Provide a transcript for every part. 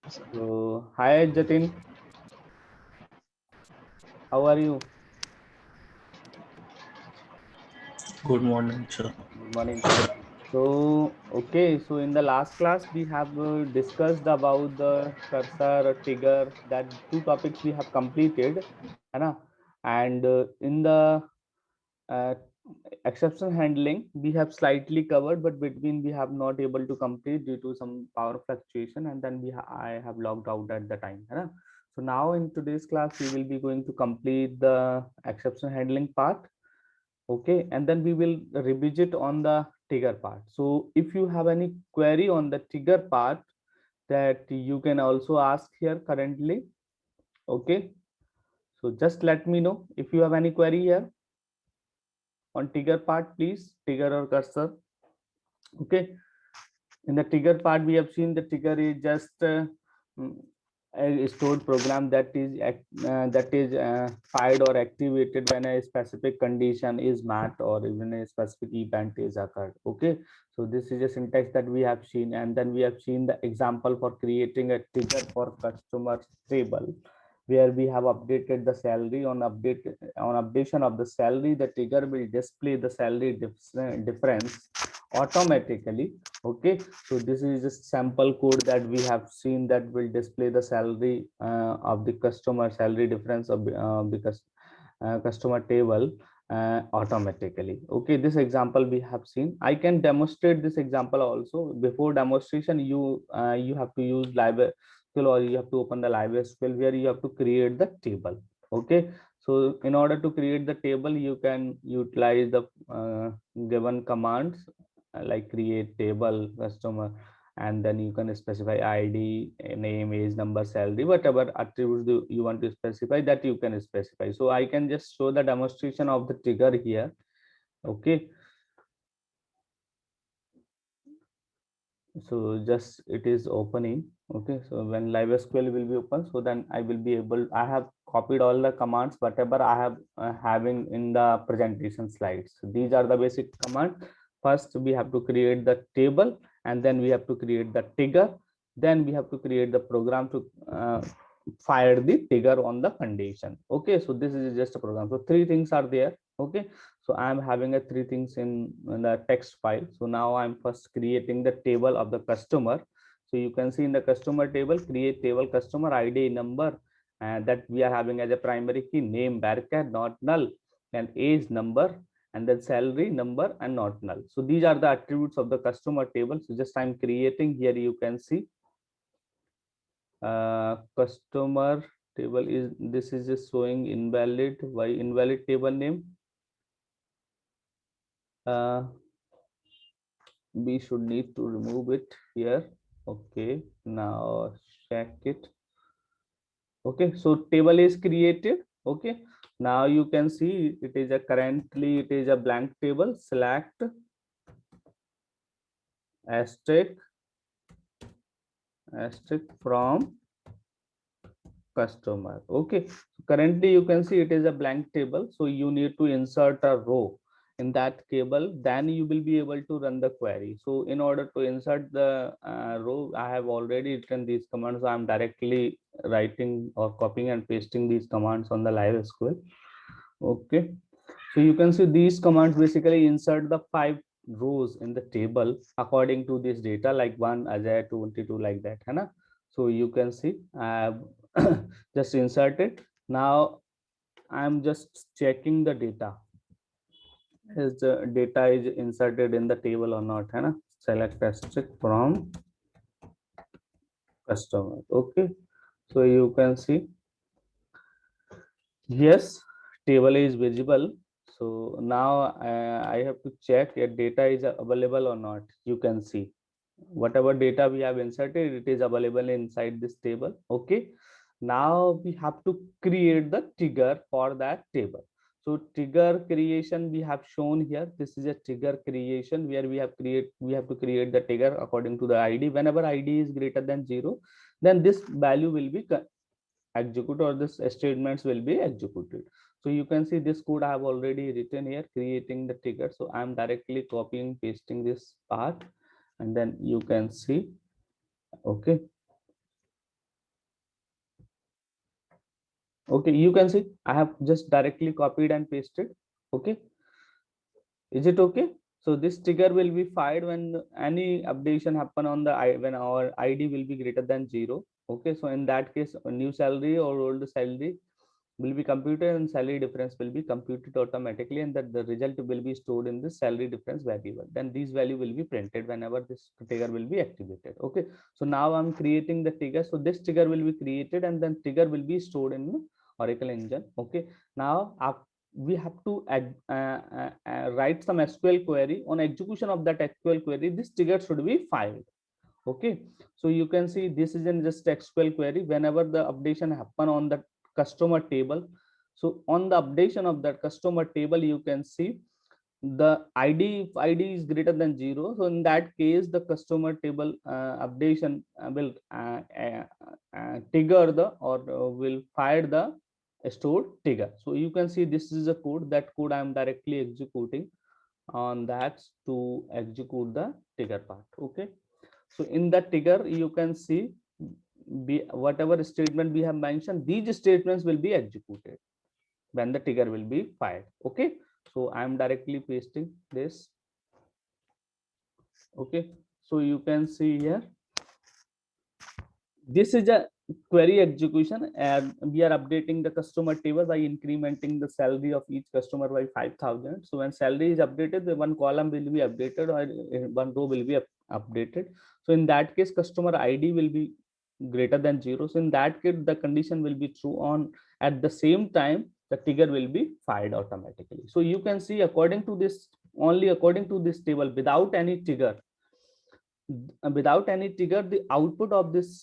So, hi Jatin, how are you? Good morning, sir. Good morning. So in the last class we have discussed about the cursor or trigger, that two topics we have completed, है ना? And in the uh, exception handling we have slightly covered, but between we have not able to complete due to some power fluctuation, and then I have logged out at the time, है ना? So now in today's class we will be going to complete the exception handling part. Okay, and then we will revisit on the trigger part. So if you have any query on the trigger part, that you can also ask here currently. Okay, so just let me know if you have any query here on trigger part, please, trigger or cursor. Okay, in the trigger part we have seen the trigger is just mm, a stored program that is fired or activated when a specific condition is met or even a specific event is occurred. Okay, so this is a syntax that we have seen, and then we have seen the example for creating a trigger for customer table, where we have updated the salary. On updation of the salary, the trigger will display the salary difference automatically. Okay, so this is just sample code that we have seen that will display the salary of the customer, salary difference of the customer table automatically. Okay, this example we have seen. I can demonstrate this example also. Before demonstration, you have to use live or you have to open the live SQL, where you have to create the table. Okay, so in order to create the table, you can utilize the given commands like create table customer, and then you can specify id, name, age, number, salary, whatever attributes you want to specify, that you can specify. So I can just show the demonstration of the trigger here. Okay, so just it is opening. Okay, so when live SQL will be open, so then I will be able, I have copied all the commands whatever I have having in the presentation slides. So these are the basic commands. First we have to create the table, and then we have to create the trigger, then we have to create the program to fire the trigger on the condition. Okay, so this is just a program. So three things are there. Okay, so I'm having a three things in the text file. So now I'm first creating the table of the customer. So you can see in the customer table, create table customer id, number, and that we are having as a primary key, name varchar not null, and age number, and then salary number and not null. So these are the attributes of the customer table. So just I'm creating here, you can see customer table is, this is just showing invalid. Why invalid table name? uh, we should need to remove it here. Okay, now check it. Okay, so table is created. Okay, now you can see it is a currently it is a blank table. Select asterisk from customer. Okay, so currently you can see it is a blank table, so you need to insert a row in that table, then you will be able to run the query. So in order to insert the row, I have already written these commands, so I'm directly writing or copying and pasting these commands on the live SQL. Okay, so you can see these commands basically insert the 5 rows in the table according to this data, like 1 Ajay 22, like that, है ना? So you can see I have just inserted. Now I'm just checking the data, is the data is inserted in the table or not, है ना? Select asterisk from customer. Okay, so you can see yes, table is visible. So now I have to check if data is available or not. You can see whatever data we have inserted, it is available inside this table. Okay, now we have to create the trigger for that table. So trigger creation we have shown here. This is a trigger creation where we have to create the trigger according to the id. Whenever id is greater than 0, then this value will be execute, or this statements will be executed. So you can see this code I have already written here, creating the trigger. So I'm directly copying pasting this part, and then you can see. Okay, Okay, you can see I have just directly copied and pasted. Okay, is it okay? So this trigger will be fired when any updation happen on the when our id will be greater than 0. Okay, so in that case a new salary or old salary will be computed and salary difference will be computed automatically, and that the result will be stored in the salary difference variable. Then these value will be printed whenever this trigger will be activated. Okay, so now I'm creating the trigger. So this trigger will be created and then trigger will be stored in Oracle engine. Okay, now we have to write some SQL query. On execution of that SQL query, this trigger should be filed. Okay, so you can see this is in just SQL query. Whenever the updation happen on the customer table, so on the updation of that customer table, you can see the id, if id is greater than 0, so in that case the customer table updation will trigger the or will fire the stored trigger. So you can see this is a code. That code I am directly executing on that to execute the trigger part. Okay, so in that trigger you can see whatever statement we have mentioned, these statements will be executed when the trigger will be fired. Okay, so I am directly pasting this. Okay, so you can see here this is a query execution, and we are updating the customer table by incrementing the salary of each customer by 5,000. So when salary is updated, the one column will be updated or one row will be updated. So in that case customer id will be greater than 0. So in that case the condition will be true. On at the same time the trigger will be fired automatically. So you can see according to this, only according to this table, without any trigger, the output of this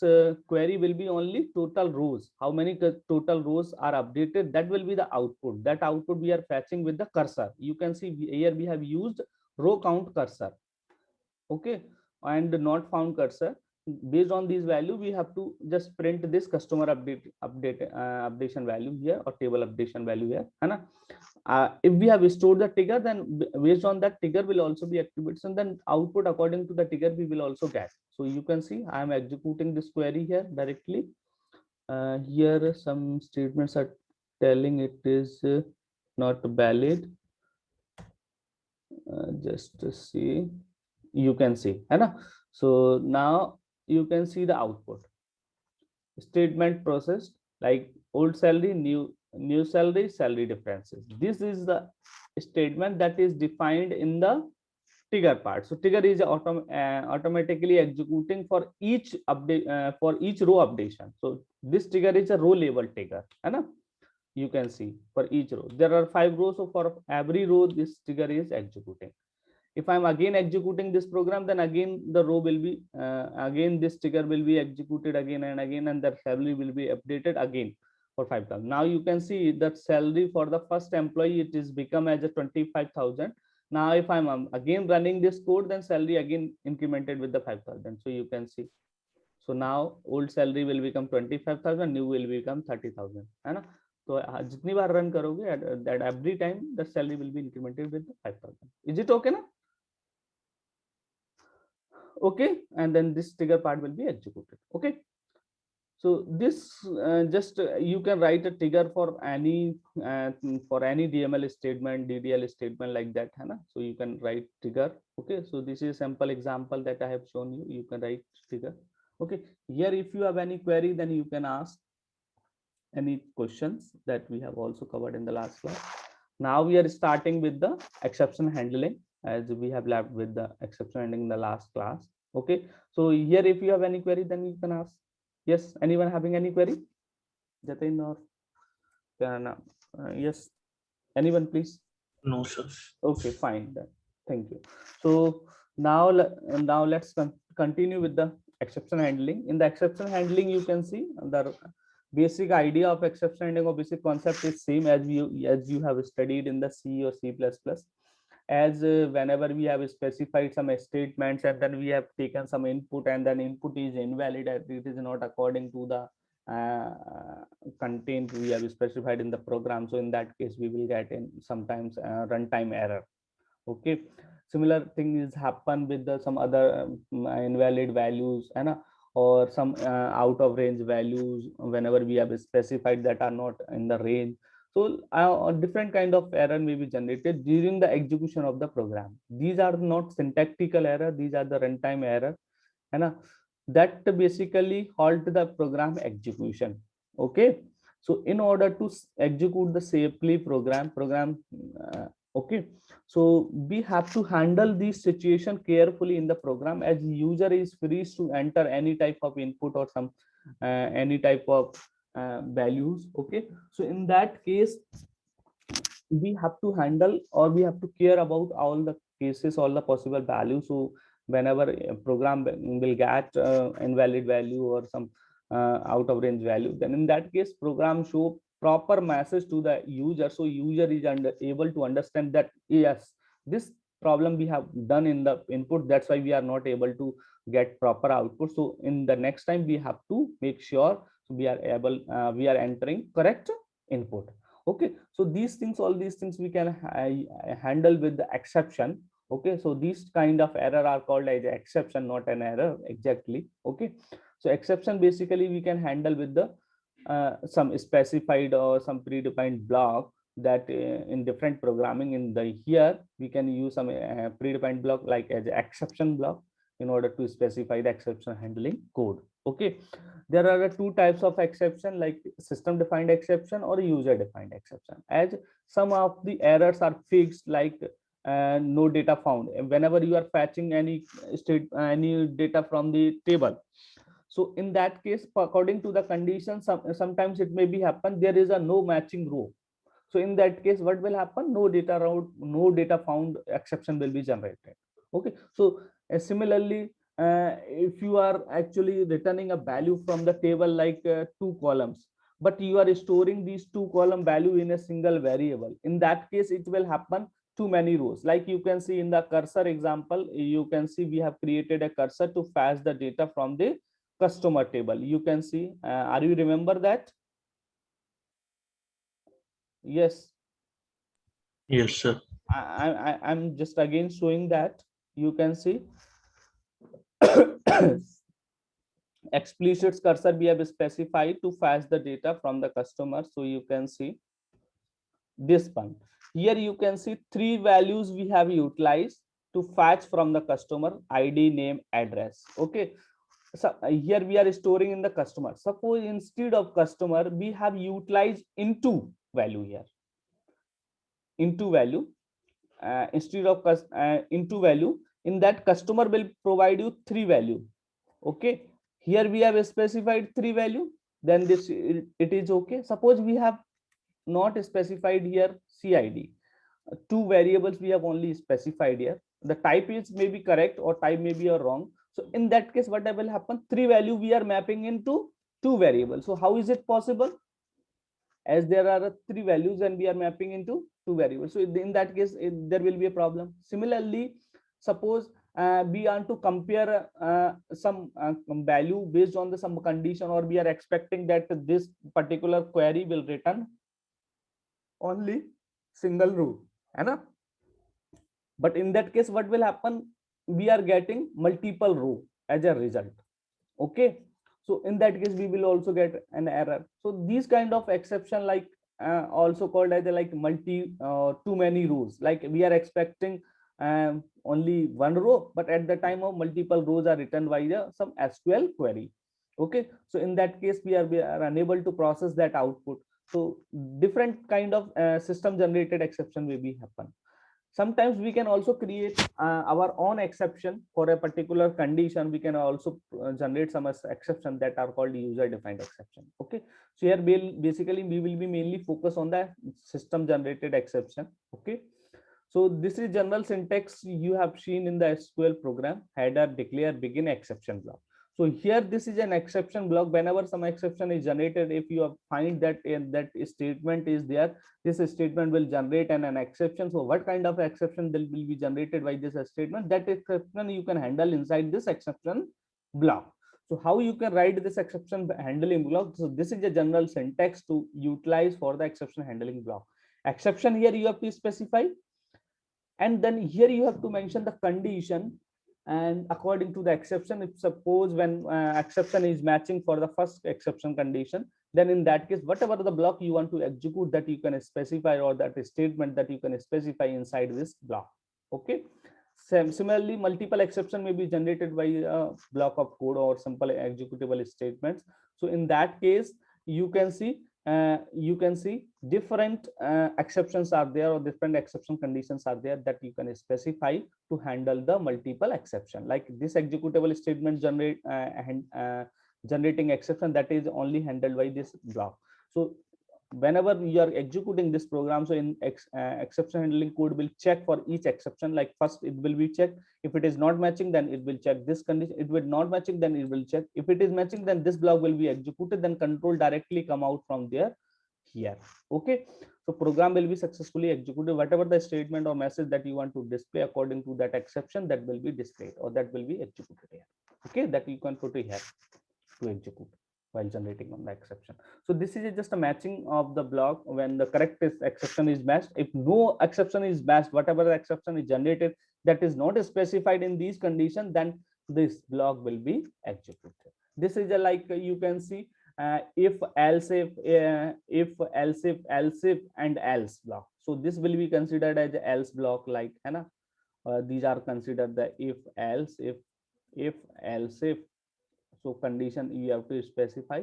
query will be only total rows. How many total rows are updated, that will be the output. That output we are fetching with the cursor. You can see here we have used row count cursor. Okay, and not found cursor. Based on these value we have to just print this customer updation value here, or table updation value here, है if we have stored the trigger, then based on that trigger will also be activated, and then output according to the trigger we will also get. So you can see I am executing this query here directly. Here some statements are telling it is not valid. Just to see, you can see, है ना? So now you can see the output statement processed, like old salary, new salary, salary differences. This is the statement that is defined in the trigger part. So trigger is automatically executing for each update, for each row updation. So this trigger is a row level trigger, है ना? You can see for each row there are 5 rows, so for every row this trigger is executing. If I'm again executing this program, then again the row will be again this trigger will be executed again and again, and that salary will be updated again for 5,000. Now you can see that salary for the first employee, it is become as a 25,000. Now if I'm again running this code, then salary again incremented with the 5,000. So you can see, so now old salary will become 25,000, new will become 30,000, है ना? तो जितनी बार run करोगे, that every time the salary will be incremented with 5,000. Is it okay ना? Okay, and then this trigger part will be executed. Okay, so this just you can write a trigger for any DML statement, DDL statement, like that, है ना? So you can write trigger. Okay, so this is sample example that I have shown you. You can write trigger. Okay, here if you have any query, then you can ask any questions that we have also covered in the last class. Now we are starting with the exception handling, as we have left with the exception handling in the last class. Okay, so here if you have any query, then you can ask. Yes, anyone having any query? Jatin or yes, anyone please? No, sir. Okay, fine then. Thank you. So now let's continue with the exception handling. In the exception handling, you can see the basic idea of exception handling or basic concept is same as you have studied in the C or C++. As whenever we have specified some statements and then we have taken some input, and then input is invalid and it is not according to the content we have specified in the program. So in that case we will get in sometimes runtime error. Okay, similar thing is happen with the some other invalid values, and or some out of range values whenever we have specified that are not in the range. So a different kind of error may be generated during the execution of the program. These are not syntactical error, these are the runtime error, है ना, that basically halt the program execution. Okay, so in order to execute the safely program, okay, so we have to handle this situation carefully in the program, as user is free to enter any type of input or some any type of values. Okay, so in that case we have to handle, or we have to care about all the cases, all the possible values. So whenever a program will get invalid value or some out of range value, then in that case program show proper message to the user, so user is able to understand that yes, this problem we have done in the input, that's why we are not able to get proper output. So in the next time we have to make sure we are able we are entering correct input. Okay, so these things, all these things we can handle with the exception. Okay, so these kind of error are called as exception, not an error exactly. Okay, so exception basically we can handle with the some specified or some predefined block, that in different programming in the here we can use some predefined block like as exception block in order to specify the exception handling code. Okay, there are two types of exception, like system defined exception or user defined exception. As some of the errors are fixed, like no data found whenever you are fetching any state any data from the table. So in that case, according to the condition, sometimes it may be happen there is a no matching row. So in that case what will happen, no data route, no data found exception will be generated. Okay, so similarly, if you are actually returning a value from the table like two columns, but you are storing these two column value in a single variable, in that case it will happen too many rows. Like you can see in the cursor example, you can see we have created a cursor to fetch the data from the customer table. You can see, are you remember that? Yes. Yes, sir. I'm just again showing that. You can see explicit cursor we have specified to fetch the data from the customer. So you can see this one. Here you can see three values we have utilized to fetch from the customer: ID, name, address. Okay, so here we are storing in the customer. Suppose instead of customer we have utilized into value here, into value instead of into value. In that, customer will provide you three value. Okay, here we have specified three value, then this it is okay. Suppose we have not specified here CID, two variables we have only specified here, the type is maybe correct or type may be wrong. So in that case what will happen, three value we are mapping into two variables. So how is it possible, as there are three values and we are mapping into two variables? So in that case there will be a problem. Similarly, suppose we want to compare some value based on the some condition, or we are expecting that this particular query will return only single row, है ना? But in that case what will happen, we are getting multiple row as a result. Okay, so in that case we will also get an error. So these kind of exception, like also called as like multi too many rows, like we are expecting only one row, but at the time of multiple rows are written by some SQL query. Okay, so in that case we are unable to process that output. So different kind of system generated exception may be happen. Sometimes we can also create our own exception for a particular condition. We can also generate some exception that are called user defined exception. Okay, so here basically we will be mainly focused on the system generated exception. Okay, so this is general syntax you have seen in the SQL program: header, declare, begin, exception block. So here this is an exception block. Whenever some exception is generated, if you find that that statement is there, this statement will generate an exception. So what kind of exception will be generated by this statement, that exception you can handle inside this exception block. So how you can write this exception handling block? So this is a general syntax to utilize for the exception handling block. Exception here you have to specify, and then here you have to mention the condition And according to the exception, if suppose when exception is matching for the first exception condition, then in that case, whatever the block you want to execute, that you can specify, or that statement that you can specify inside this block. Okay. Similarly, multiple exception may be generated by a block of code or simple executable statements. So in that case, you can see different exceptions are there, or different exception conditions are there that you can specify to handle the multiple exception. Like this executable statement generating exception, that is only handled by this block. So whenever you are executing this program, so in exception handling code will check for each exception. Like first it will be checked, if it is not matching, then it will check this condition. It will not matching, then it will check. If it is matching, then this block will be executed, then control directly come out from there here. Okay, so program will be successfully executed. Whatever the statement or message that you want to display according to that exception, that will be displayed, or that will be executed here. Okay, that you can put it here to execute while generating on the exception. So this is just a matching of the block when the correct exception is matched. If no exception is matched, whatever the exception is generated that is not specified in these conditions, then this block will be executed. This is a, like you can see if else if and else block. So this will be considered as a else block, like these are considered the if else if. So condition you have to specify,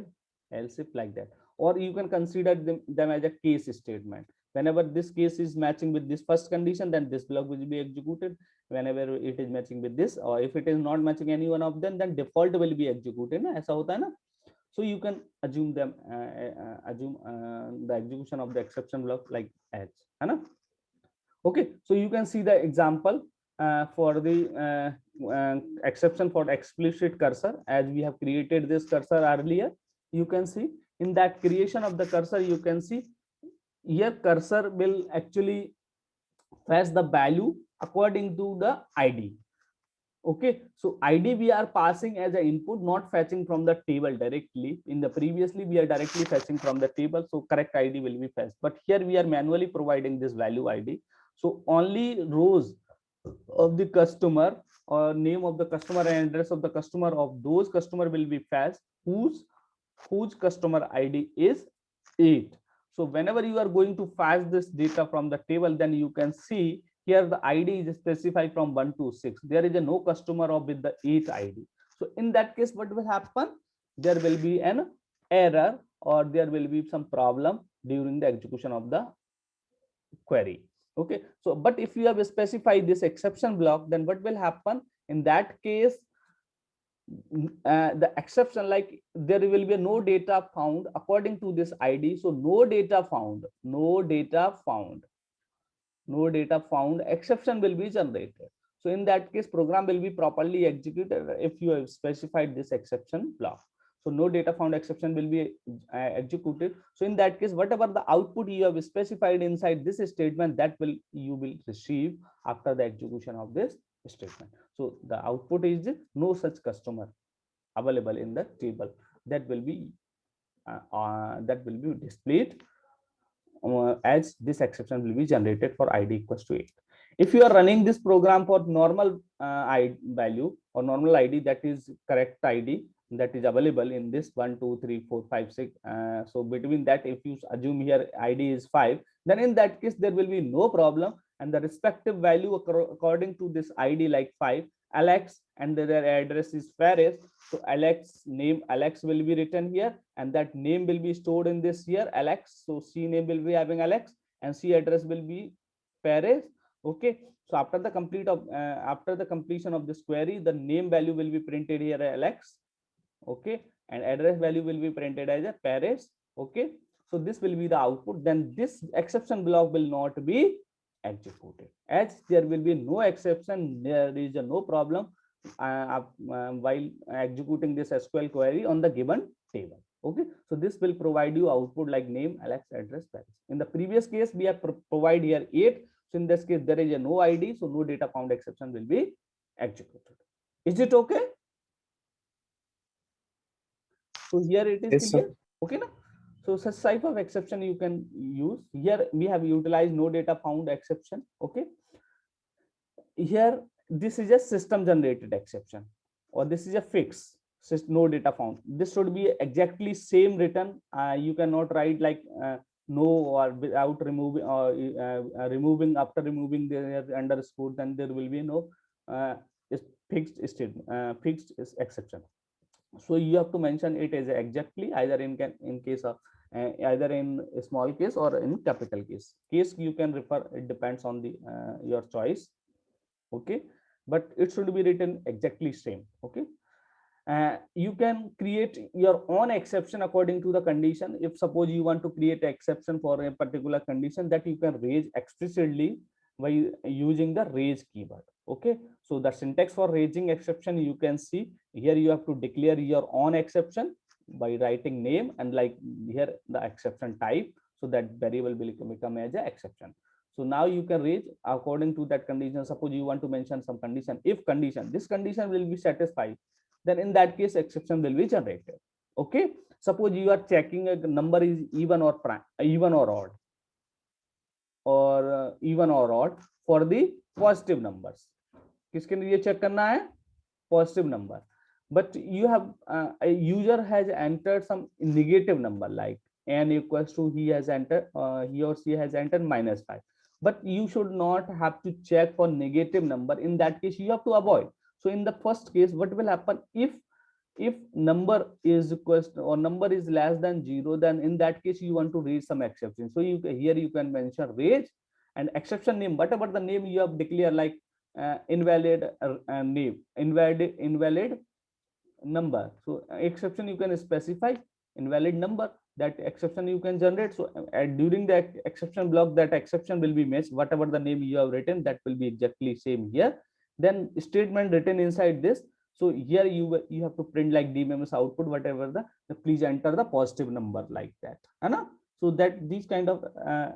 else if, like that. Or you can consider them as a case statement. Whenever this case is matching with this first condition, then this block will be executed. Whenever it is matching with this, or if it is not matching any one of them, then default will be executed ना, ऐसा होता है ना. So you can assume them the execution of the exception block like as, है ना. Okay, so you can see the example for the exception for explicit cursor, as we have created this cursor earlier. You can see in that creation of the cursor, you can see here cursor will actually fetch the value according to the ID. Okay, so ID we are passing as an input, not fetching from the table directly. In the previously we are directly fetching from the table, so correct ID will be fetched. But here we are manually providing this value ID. So only rows of the customer, or name of the customer and address of the customer, of those customer will be fetched whose customer ID is 8. So whenever you are going to fetch this data from the table, then you can see here the ID is specified from 1 to 6. There is a no customer of with the 8 ID. So in that case, what will happen? There will be an error, or there will be some problem during the execution of the query. Okay, so but if you have specified this exception block, then what will happen in that case? The exception, like there will be no data found according to this ID. So no data found exception will be generated. So in that case, program will be properly executed if you have specified this exception block. So no data found exception will be executed. So in that case, whatever the output you have specified inside this statement, that will you will receive after the execution of this statement. So the output is no such customer available in the table. That will be displayed as this exception will be generated for ID equals to 8. If you are running this program for normal ID value or normal ID, that is correct ID that is available in this 1 2 3 4 5 6, so between that, if you assume here ID is 5, then in that case there will be no problem, and the respective value according to this ID, like 5 Alex, and their address is Paris. So Alex name, Alex will be written here, and that name will be stored in this here Alex. So C name will be having Alex, and C address will be Paris. Okay, so after the completion of this query, the name value will be printed here Alex. Okay, and address value will be printed as a Paris. Okay, so this will be the output. Then this exception block will not be executed, as there will be no exception, there is no problem while executing this SQL query on the given table. Okay, so this will provide you output like name, Alex, address, Paris. In the previous case, we have provide here 8. So in this case, there is a no ID, so no data found exception will be executed. Is it okay? So here it is clear. Okay, na? So such type of exception you can use. Here we have utilized no data found exception. Okay, here this is a system generated exception, or this is a fix, no data found. This should be exactly same written. You cannot write like no, or without removing, or removing, after removing the underscore, then there will be no uh, fixed statement, fixed exception. So you have to mention it as exactly, either in case of either in a small case or in capital case you can refer, it depends on the your choice. Okay, but it should be written exactly same. Okay, you can create your own exception according to the condition. If suppose you want to create exception for a particular condition, that you can raise explicitly by using the raise keyword. Okay, so the syntax for raising exception, you can see here, you have to declare your own exception by writing name, and like here the exception type, so that variable will become as an exception. So now you can raise according to that condition. Suppose you want to mention some condition, if condition, this condition will be satisfied, then in that case exception will be generated. Okay, suppose you are checking a number is even or prime, even or odd, or even or odd for the positive numbers. किसके लिए check करना है? Positive number. But you have a user has entered some negative number, like n equals to, he has entered, he or she has entered -5, but you should not have to check for negative number. In that case you have to avoid. So in the first case, what will happen, if number is equals or number is less than 0, then in that case you want to raise some exception. So you here you can mention raise and exception name, whatever the name you have declared, like invalid name, invalid number. So exception you can specify invalid number, that exception you can generate. So during the exception block, that exception will be matched, whatever the name you have written, that will be exactly same here. Then statement written inside this. So here you have to print like DMMS output, whatever the please enter the positive number, like that, Anna. So that these kind of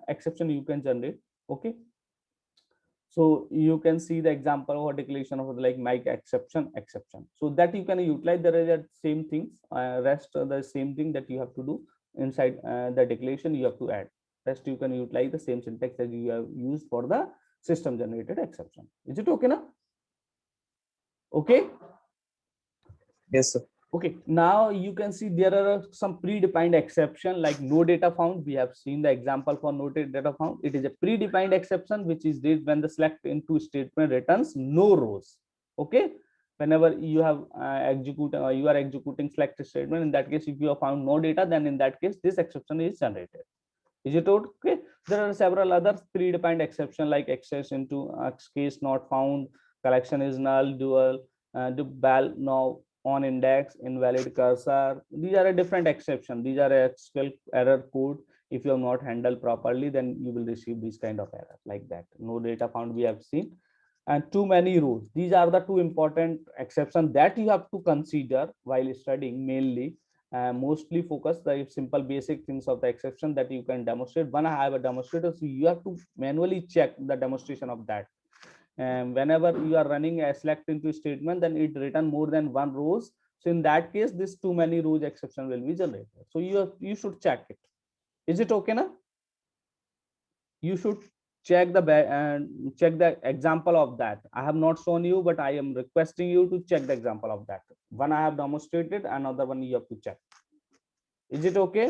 exception you can generate. Okay, so you can see the example or declaration of like make exception. So that you can utilize. There are same things, rest the same thing that you have to do inside the declaration. You have to add rest. You can utilize the same syntax that you have used for the system generated exception. Is it okay now? Okay. Yes, sir. Okay, now you can see there are some predefined exception like no data found. We have seen the example for no data found. It is a predefined exception which is raised when the select into statement returns no rows. Okay, whenever you have you are executing select statement, in that case if you have found no data, then in that case this exception is generated. Is it okay? There are several other predefined exception like access into case not found, collection is null, dual, val now on index, invalid cursor. These are a different exception. These are a SQL error code. If you have not handled properly, then you will receive this kind of error like that. No data found we have seen, and too many rows. These are the two important exceptions that you have to consider while studying. Mainly mostly focus the simple basic things of the exception that you can demonstrate. When I have a demonstrator, so you have to manually check the demonstration of that. And whenever you are running a select into statement, then it return more than one rows. So in that case, this too many rows exception will be generated. So you should check it. Is it okay now? You should check the example of that. I have not shown you, but I am requesting you to check the example of that. One I have demonstrated, another one you have to check. Is it okay?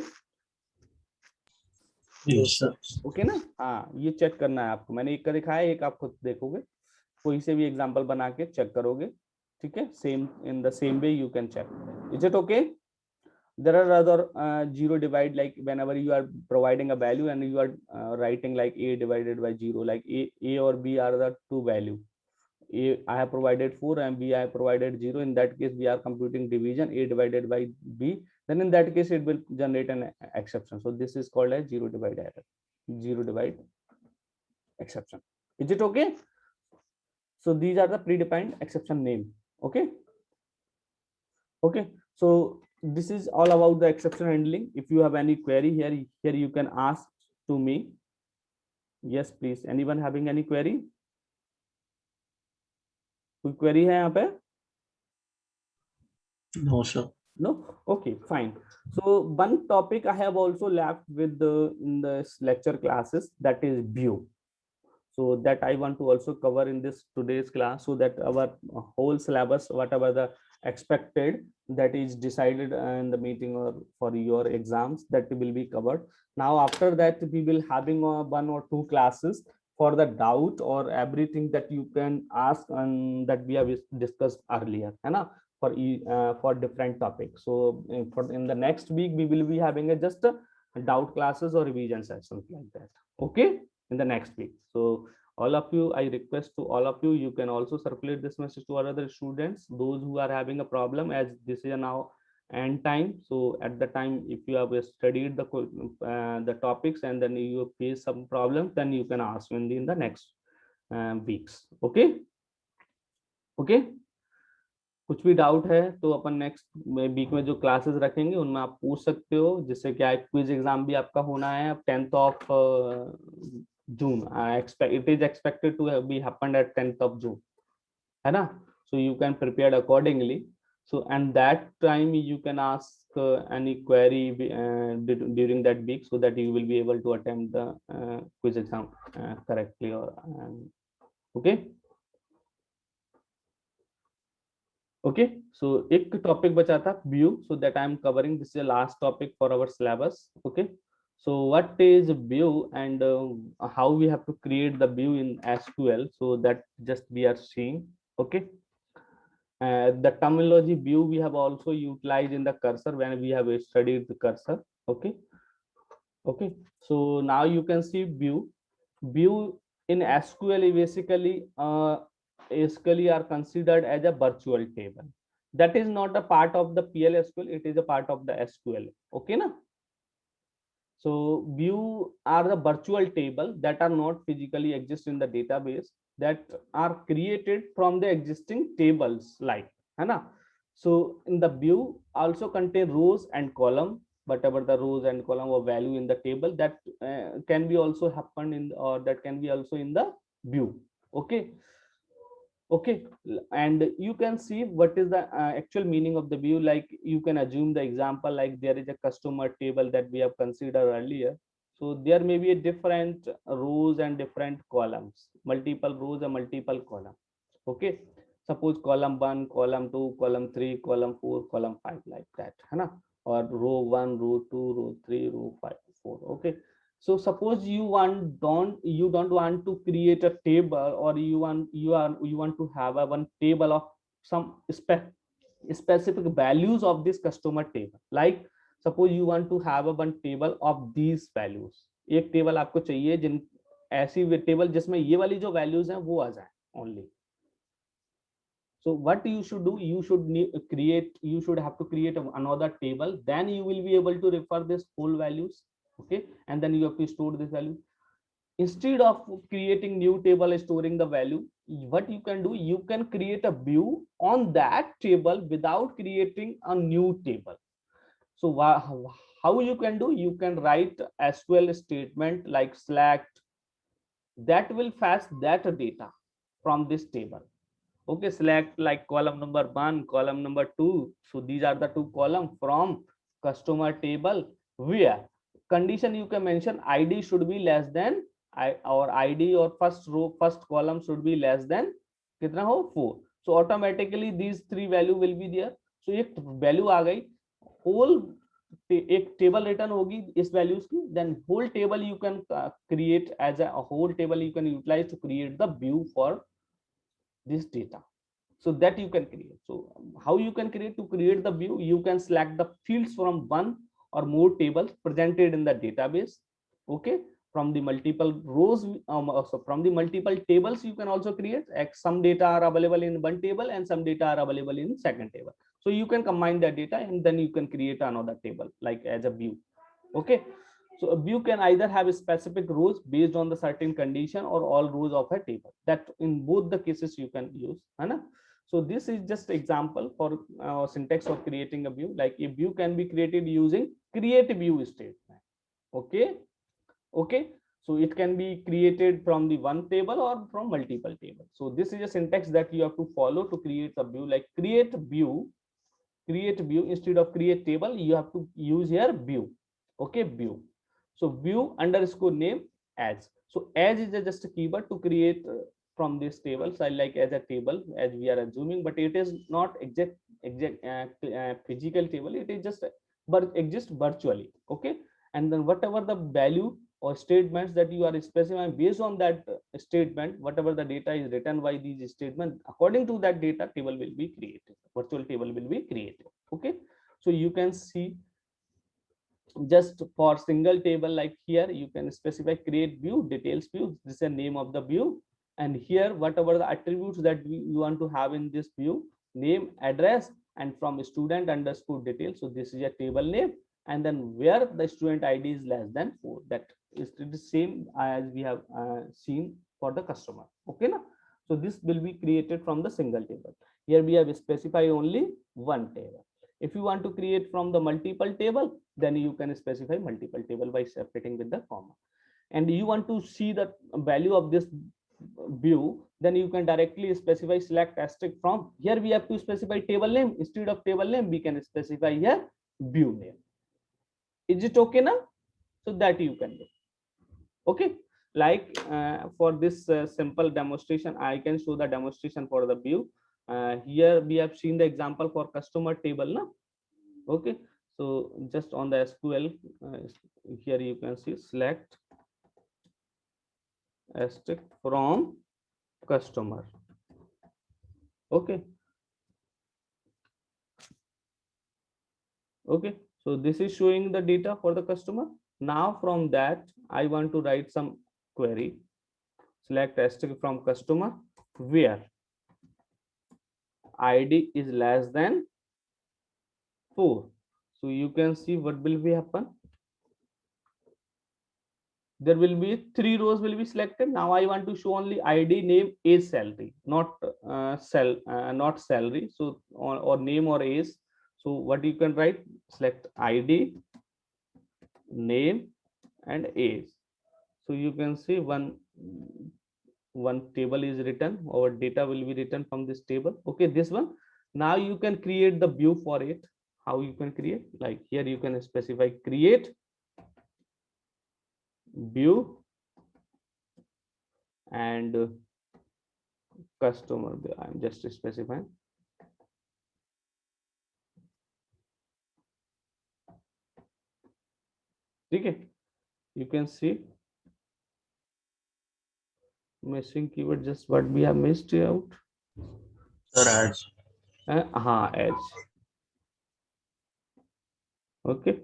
Yes, sir. Okay ना? हाँ, ये check करना है आपको. मैंने एक का दिखाया, एक आप खुद देखोगे, कोई से भी एग्जांपल बना के चेक करोगे. ठीक है, same in the same way you can check. Is it okay? There are other zero divide, like whenever you are providing a value and you are writing like a divided by 0, like a or b are the two value. A I have provided 4 and b I have provided 0. In that case we are computing division, a divided by b, then in that case it will generate an exception. So this is called as zero divide error, zero divide exception. Is it okay? So these are the predefined exception name. Okay, okay. So this is all about the exception handling. If you have any query here you can ask to me. Yes, please. Anyone having any query? कोई query है यहाँ पे? No, sir. No? Okay, fine. So one topic I have also left with in the lecture classes, that is view. So that I want to also cover in this today's class, so that our whole syllabus, whatever the expected, that is decided in the meeting or for your exams, that will be covered. Now after that we will having one or two classes for the doubt or everything that you can ask, and that we have discussed earlier, है ना, for different topics. So in the next week we will be having a just doubt classes or revision sessions like that. Okay, in the next week. So all of you, I request to all of you, you can also circulate this message to our other students, those who are having a problem, as this is now end time. So at the time, if you have studied the topics and then you face some problem, then you can ask in the next weeks. Okay, okay. कुछ भी doubt है तो अपन next week में जो classes रखेंगे उनमें आप पूछ सकते हो, जिससे क्या क्विज एग्जाम भी आपका होना है अब 10th of June. It is expected to be happened at 10th of June, है ना. So you can prepare accordingly. So and that time you can ask any query during that week, so that you will be able to attempt the quiz exam correctly. Or okay. Okay, so एक topic बचा था view, so that I am covering. This is the last topic for our syllabus. Okay, so what is view and how we have to create the view in SQL, so that just we are seeing. Okay, the terminology view we have also utilized in the cursor when we have studied the cursor. Okay, okay, so now you can see view in SQL basically SQL are considered as a virtual table that is not a part of the PLSQL, it is a part of the SQL. Okay na. So view are the virtual table that are not physically exist in the database, that are created from the existing tables, like, है ना. So in the view also contain rows and column, whatever the rows and column or value in the table, that can be also happen in, or that can be also in the view. Okay, okay, and you can see what is the actual meaning of the view. Like you can assume the example, like there is a customer table that we have considered earlier. So there may be a different rows and different columns, multiple rows and multiple columns. Okay, suppose column 1, column 2, column 3, column 4, column 5, like that, है ना, or row 1, row 2, row 3, row 5, 4. Okay, so suppose you don't want to create a table, or you want to have a one table of some specific values of this customer table. Like suppose you want to have a one table of these values, एक table आपको चाहिए जिन ऐसी table जिसमें ये वाली जो values हैं वो आ जाए only. So what you should do, you should have to create another table, then you will be able to refer this whole values. Okay, and then you have to store this value. Instead of creating new table storing the value, what you can do, you can create a view on that table without creating a new table. So how you can do, you can write SQL statement like select, that will fetch that data from this table. Okay, select like column number 1, column number 2. So these are the two columns from customer table, where condition you can mention ID should be less than or ID or first row, first column should be less than कितना हो 4. So automatically these three value will be there. So एक value आ गई, whole एक table return होगी इस values की, then whole table you can create as a whole table, you can utilize to create the view for this data. So that you can create. So how you can create, to create the view, you can select the fields from one or more tables presented in the database. Okay, from the multiple rows, also from the multiple tables you can also create. Some data are available in one table and some data are available in second table. So you can combine that data and then you can create another table like as a view. Okay, so a view can either have a specific rows based on the certain condition or all rows of a table. That in both the cases you can use, है ना. So this is just example for syntax of creating a view. Like a view can be created using create view statement. Okay, okay, so it can be created from the one table or from multiple tables. So this is a syntax that you have to follow to create a view. Like create view instead of create table, you have to use here view. Okay, view. So view underscore name as. So as is just a keyword to create from this table. So I like as a table as we are assuming, but it is not exact physical table. It is just but exists virtually. Okay, and then whatever the value or statements that you are specifying based on that statement, whatever the data is written by these statements, according to that data, table will be created. Virtual table will be created. Okay, so you can see just for single table, like here you can specify create view, details view, this is the name of the view, and here whatever the attributes that you want to have in this view, name, address, and from student underscore details. So this is a table name, and then where the student id is less than 4, that is the same as we have seen for the customer. Okay na? So this will be created from the single table. Here we have specified only one table. If you want to create from the multiple table, then you can specify multiple table by separating with the comma. And you want to see the value of this view, then you can directly specify select asterisk from. Here we have to specify table name. Instead of table name, we can specify here view name. Is it okay now? So that you can do. Okay, like for this simple demonstration, I can show the demonstration for the view. Here we have seen the example for customer table now. Okay, so just on the SQL, here you can see select asterisk from customer. Okay, okay, so this is showing the data for the customer. Now from that I want to write some query. Select asterisk from customer where id is less than 4. So you can see what will be happen. There will be 3 rows will be selected. Now I want to show only id, name, age, salary, not not salary. So or name or age. So what you can write, select id, name, and age. So you can see one table is written, or data will be written from this table. Okay, this one. Now you can create the view for it. How you can create? Like here you can specify create view and customer. I'm just specifying. Okay, you can see missing keyword, just what we have missed out. Sir, ads. Edge. Okay.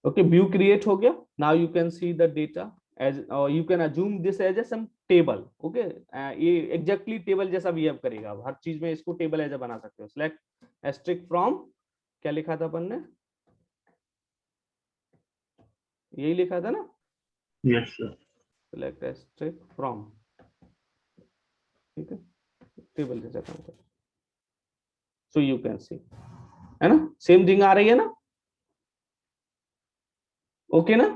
Okay, view create हो गया. Now you can see the data as you can assume this as a some table. Okay, ये exactly table जैसा भी आप करेगा. हर चीज में इसको table ऐसा बना सकते हो. Select asterisk from, क्या लिखा था अपन ने? यही लिखा था ना? Yes, sir. Select asterisk from. ठीक है, table जैसा काम कर. So you can see, है ना? Same thing आ रही है ना? Okay ना?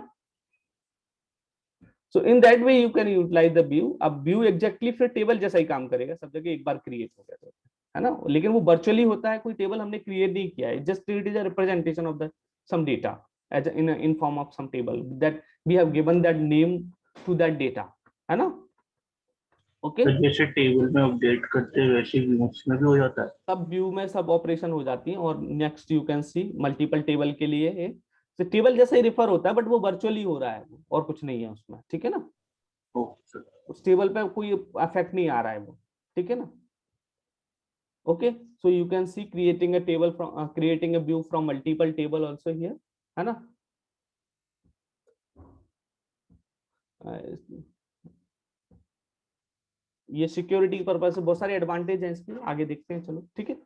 So in that way you can utilize the view. अब view exactly फिर table जैसा ही काम करेगा, सब जगह एक बार create हो गया तो, है ना? लेकिन वो virtually होता है, कोई table हमने create नहीं किया है. Just it is a representation of the some data as in form of some table that we have given that name to that data, है ना? Okay. तो जैसे टेबल में अपडेट करते हैं वैसे व्यूज में भी हो जाता है. सब व्यू में सब ऑपरेशन हो जाती है. और next you can see multiple table के लिए है, तो टेबल जैसा ही रिफर होता है, बट वो वर्चुअली हो रहा है, और कुछ नहीं है उसमें. ठीक है ना? उस टेबल पे कोई इफेक्ट नहीं आ रहा है वो. ठीक है ना? Okay, so you can see creating a table from creating a view from multiple table also here, है ना? ये सिक्योरिटी पर्पज से बहुत सारे एडवांटेज हैं इसके, आगे देखते हैं. चलो ठीक है.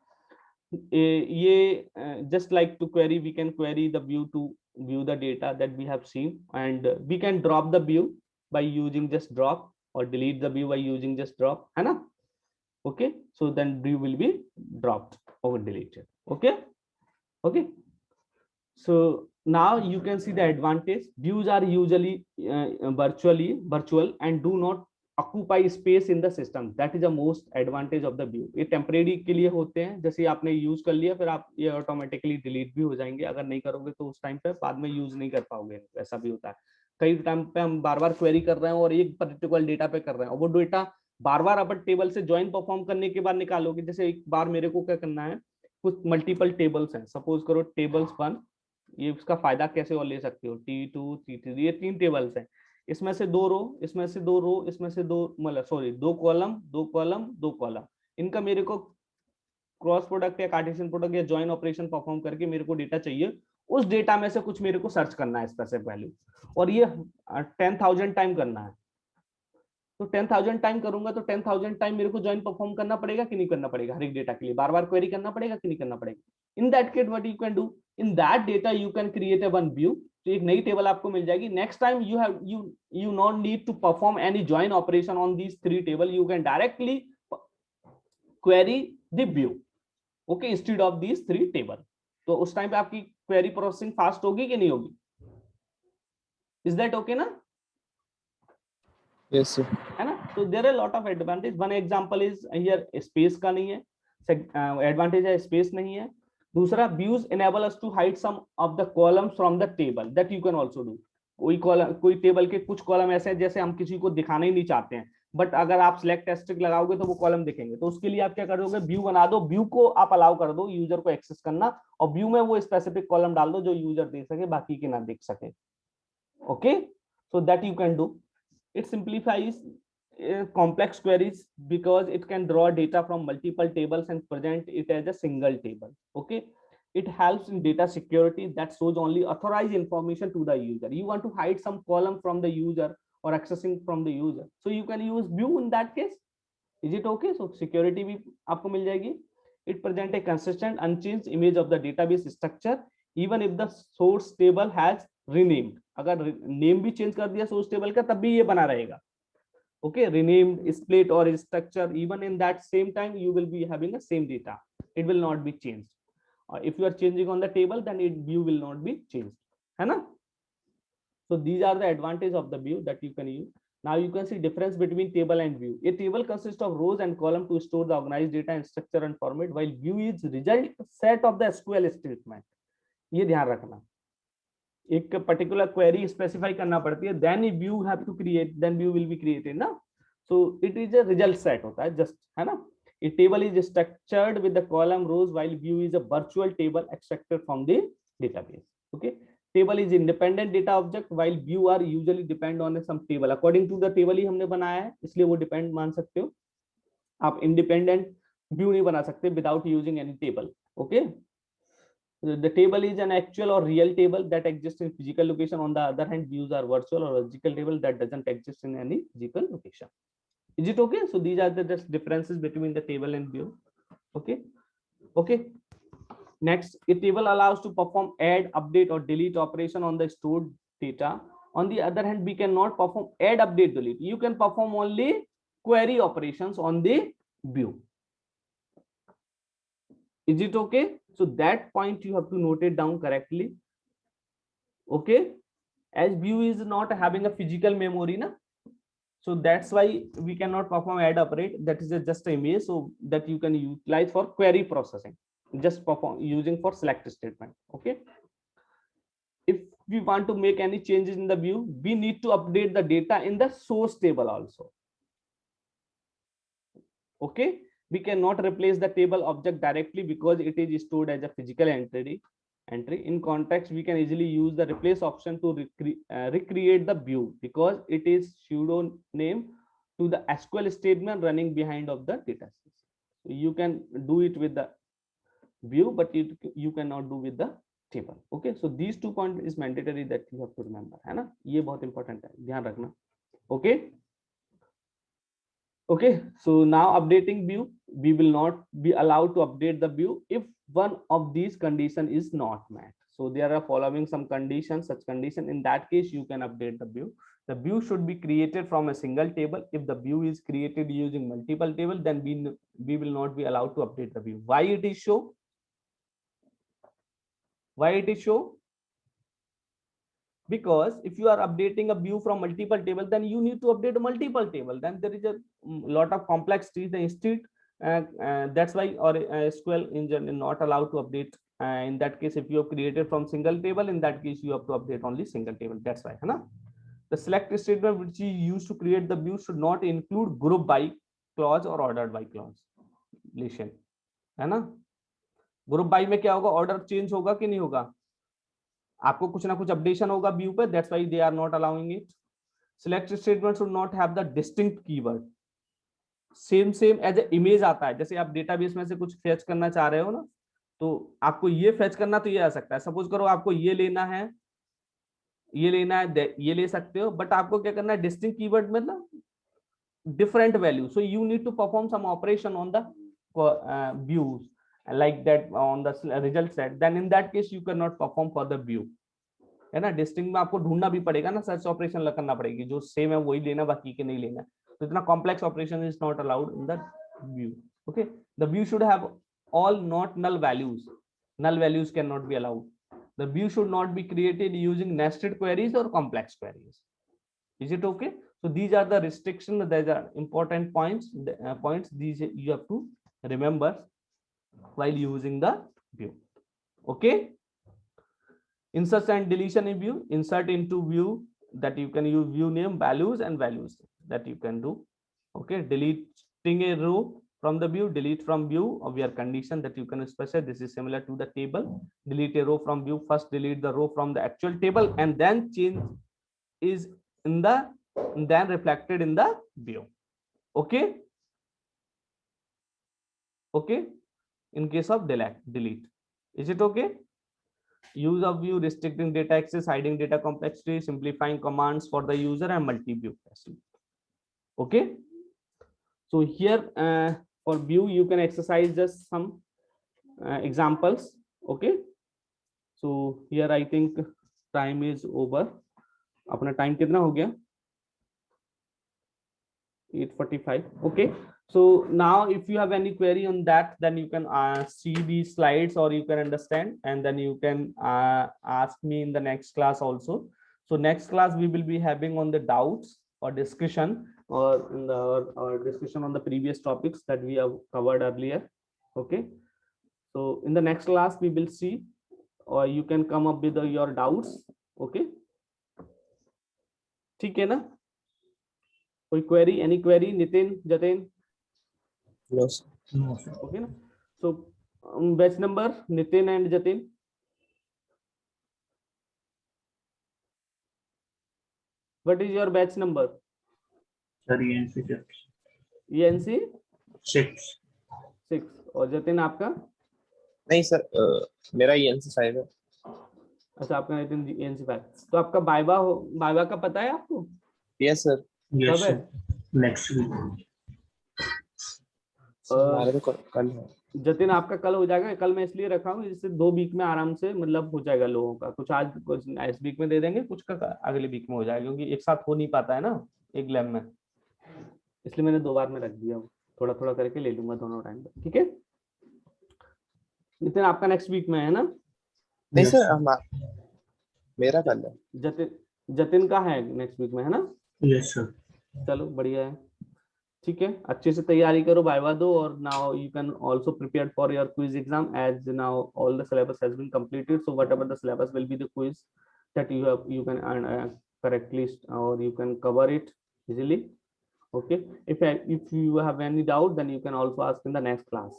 ये just like to query, we can query the view to view the data that we have seen, and we can drop the view by using just drop, or delete the view by using just drop, है ना? Okay, so then view will be dropped or deleted. Okay, okay. So now you can see the advantage. Views are usually virtual and do not occupy space in the system, that is a most advantage of the view. ये temporary के लिए होते हैं, जैसे आपने use कर लिया फिर आप ये ऑटोमेटिकली डिलीट भी हो जाएंगे, अगर नहीं करोगे तो उस टाइम पे बाद में यूज नहीं कर पाओगे, ऐसा भी होता है। कई टाइम पे हम बार बार क्वेरी कर रहे हैं और एक पर्टिकुलर डेटा पे कर रहे हैं, और वो डेटा बार बार अपन टेबल से ज्वाइन परफॉर्म करने के बाद निकालोगे। जैसे एक बार मेरे को क्या करना है, कुछ मल्टीपल टेबल्स हैं, सपोज करो टेबल्स 1, ये उसका फायदा कैसे और ले सकते हो, T2 T3, ये 3 टेबल्स हैं, इसमें से 2 रो, इसमें से 2 रो, इसमें से 2 मतलब सॉरी 2 कॉलम 2 कॉलम 2 कॉलम, इनका मेरे को क्रॉस प्रोडक्ट या कार्टेशियन प्रोडक्ट या जॉइन ऑपरेशन परफॉर्म करके मेरे को डेटा चाहिए, उस डेटा में से कुछ मेरे को सर्च करना है स्पेसिफिक वैल्यू, और ये 10,000 टाइम करना है। तो 10,000 टाइम करूंगा तो 10,000 टाइम मेरे को ज्वाइन परफॉर्म करना पड़ेगा कि नहीं करना पड़ेगा, हर एक डेटा के लिए बार बार क्वेरी करना पड़ेगा कि नहीं करना पड़ेगा। In that case what you can do, in that data you can create a one view, तो एक नई टेबल आपको मिल जाएगी। Next time you have you not need to perform any join operation on these 3 table, you can directly query the view, okay, instead of these 3 table. तो उस time पे आपकी क्वेरी प्रोसेसिंग फास्ट होगी कि नहीं होगी? इज दैट ओके ना? Yes, sir. है ना? तो there are lot of advantage. One example is here space का नहीं है, एडवांटेज है स्पेस नहीं है। दूसरा, views enable us to hide some of the columns from the table, that you can also do. कोई कॉलम, कोई टेबल के कुछ कॉलम ऐसे हैं जैसे हम किसी को दिखाना ही नहीं चाहते हैं, बट अगर आप सिलेक्ट एस्ट्रिक लगाओगे तो वो कॉलम दिखेंगे, तो उसके लिए आप क्या करोगे, व्यू बना दो, व्यू को आप अलाउ कर दो यूजर को एक्सेस करना, और व्यू में वो स्पेसिफिक कॉलम डाल दो जो यूजर देख सके, बाकी के ना देख सके। Okay, so that you can do. It simplifies complex queries because it can draw data from multiple tables and present it as a single table. Okay, it helps in data security that shows only authorized information to the user. You want to hide some column from the user or accessing from the user, so you can use view in that case. Is it okay? So security भी आपको मिल जाएगी। It present a consistent unchanged image of the database structure even if the source table has renamed. अगर name भी change कर दिया source table का तब भी ये बना रहेगा। Okay, renamed, split or structure, even in that same time you will be having the same data, it will not be changed. If you are changing on the table then it view will not be changed, है ना? So these are the advantage of the view that you can use. Now you can see difference between table and view. A table consists of rows and column to store the organized data in structure and format, while view is result set of the SQL statement. ये ध्यान रखना, एक particular query specify करना पड़ती है, then view have to create, then view will be created ना। So it is a result set होता है जस्ट, है ना। A table is structured with the column rows while view is a virtual table extracted from the database. Okay, table is independent data object while view are usually depend on some table, according to the table ही हमने बनाया है इसलिए वो depend मान सकते हो आप, इंडिपेंडेंट व्यू नहीं बना सकते without using any table. Okay, the table is an actual or real table that exists in physical location. On the other hand, views are virtual or logical table that doesn't exist in any physical location. Is it okay? So these are the just differences between the table and view. Okay, okay. Next, a table allows to perform add, update or delete operation on the stored data. On the other hand, we cannot perform add, update, delete. You can perform only query operations on the view. Is it okay? So that point you have to note it down correctly. Okay, as view is not having a physical memory na, so that's why we cannot perform add, operate, that is just an image, so that you can utilize for query processing, just perform using for select statement. Okay, if we want to make any changes in the view, we need to update the data in the source table also. Okay, we cannot replace the table object directly because it is stored as a physical entry. In context, we can easily use the replace option to recreate the view because it is pseudonym to the SQL statement running behind of the data. So you can do it with the view, but you cannot do with the table. Okay, so these 2 points is mandatory that you have to remember, है ना, ये बहुत important है, ध्यान रखना. Okay. Okay, so now updating view, we will not be allowed to update the view if one of these condition is not met. So there are following some conditions, such condition, in that case you can update the view. The view should be created from a single table. If the view is created using multiple table, then we will not be allowed to update the view. Why it is show? Why it is show? because if you are updating a view from multiple table, then you need to update multiple table, then there is a lot of complexity instead. That's why or SQL engine is not allowed to update. In that case, if you have created from single table, in that case you have to update only single table. That's why, है ना? The select statement which you use to create the view should not include group by clause or ordered by clause. Listen, है ना? Group by में क्या होगा, order change होगा कि नहीं होगा, आपको कुछ ना कुछ अपडेशन होगा व्यू पे, that's why they are not allowing it. Select statement should not have the distinct keyword. Same as a image आता है, जैसे आप डेटाबेस में से कुछ फेच करना चाह रहे हो ना, तो आपको ये फेच करना तो ये आ सकता है. सपोज करो आपको ये लेना है, ये लेना है, ये ले सकते हो, बट आपको क्या करना है, डिस्टिंक्ट कीवर्ड मतलब different value, so you need to perform some operation on the views like that on the result set, then in that case you cannot perform for the view, है ना. Distinct में आपको ढूंढना भी पड़ेगा ना, search operation करना पड़ेगी, जो सेम है वही लेना, बाकी के नहीं लेना. तो इतना complex operation is not allowed in the view. Okay, the view should have all not null values. Null values cannot be allowed. The view should not be created using nested queries or complex queries. Is it okay? So these are the restrictions. These are important points. These you have to remember while using the view. Okay. Insert and deletion in view. Insert into view, that you can use view name, values, and values that you can do. Okay. Deleting a row from the view. Delete from view of your condition that you can specify. This is similar to the table. Delete a row from view. First delete the row from the actual table and then change is in the then reflected in the view. Okay. Okay. In case of delete, is it okay? Use of view, restricting data access, hiding data complexity, simplifying commands for the user, and multi-view testing. Okay. So here for view you can exercise just some examples. Okay. So here I think time is over. अपना time कितना हो गया, 8:45. Okay, so now if you have any query on that, then you can see these slides or you can understand, and then you can ask me in the next class also. So next class we will be having on the doubts or discussion, or in the or discussion on the previous topics that we have covered earlier. Okay, so in the next class we will see, or you can come up with your doubts. Okay, ठीक है ना? कोई query, any query? Nitin, Jatin? No, sir. No, sir. Okay ना? So batch number Nitin and Jatin. What is your batch number? Sir, ENC 6. ENC 6. 6. और जतिन आपका? नहीं sir, मेरा ENC 5 है. अच्छा, आपका नितिन ENC 5. तो आपका वाइवा का पता है आपको? Yes sir. Yes, कब है? sir. Next week. हमारे तो कल है. जतिन आपका कल हो जाएगा. कल मैं इसलिए रखा हूँ जिससे 2 वीक में आराम से मतलब हो जाएगा लोगों का. कुछ आज कुछ इस वीक में दे देंगे, कुछ का अगले वीक में हो जाएगा, क्योंकि एक साथ हो नहीं पाता है ना एक लैब में, इसलिए मैंने 2 बार में रख दिया. थोड़ा थोड़ा करके ले लूंगा दोनों टाइम पे. ठीक है नितिन, आपका नेक्स्ट वीक में है ना? नहीं Yes, सर, मेरा कल है. जतिन का है नेक्स्ट वीक में, है ना? Yes, sir. चलो बढ़िया है. ठीक है, अच्छे से तैयारी करो, वाइवा दो, और now you can also prepare for your quiz exam as now all the syllabus has been completed. So whatever the syllabus will be the quiz that you can correctly or you can cover it easily. Okay, if you have any doubt, then you can also ask in the next class.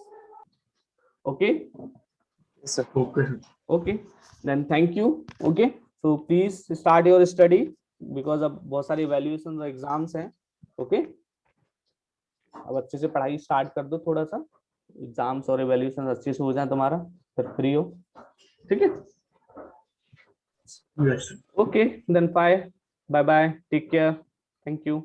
Okay. Yes sir. Okay, sir. Okay, then thank you. Okay, so please start your study because अब बहुत सारे evaluations और exams हैं. Okay, अब अच्छे से पढ़ाई start कर दो, थोड़ा सा एग्जाम्स और evaluations अच्छे से हो जाए तुम्हारा, फिर फ्री हो. ठीक है? Yes, sir. Okay, then bye bye, take care, thank you.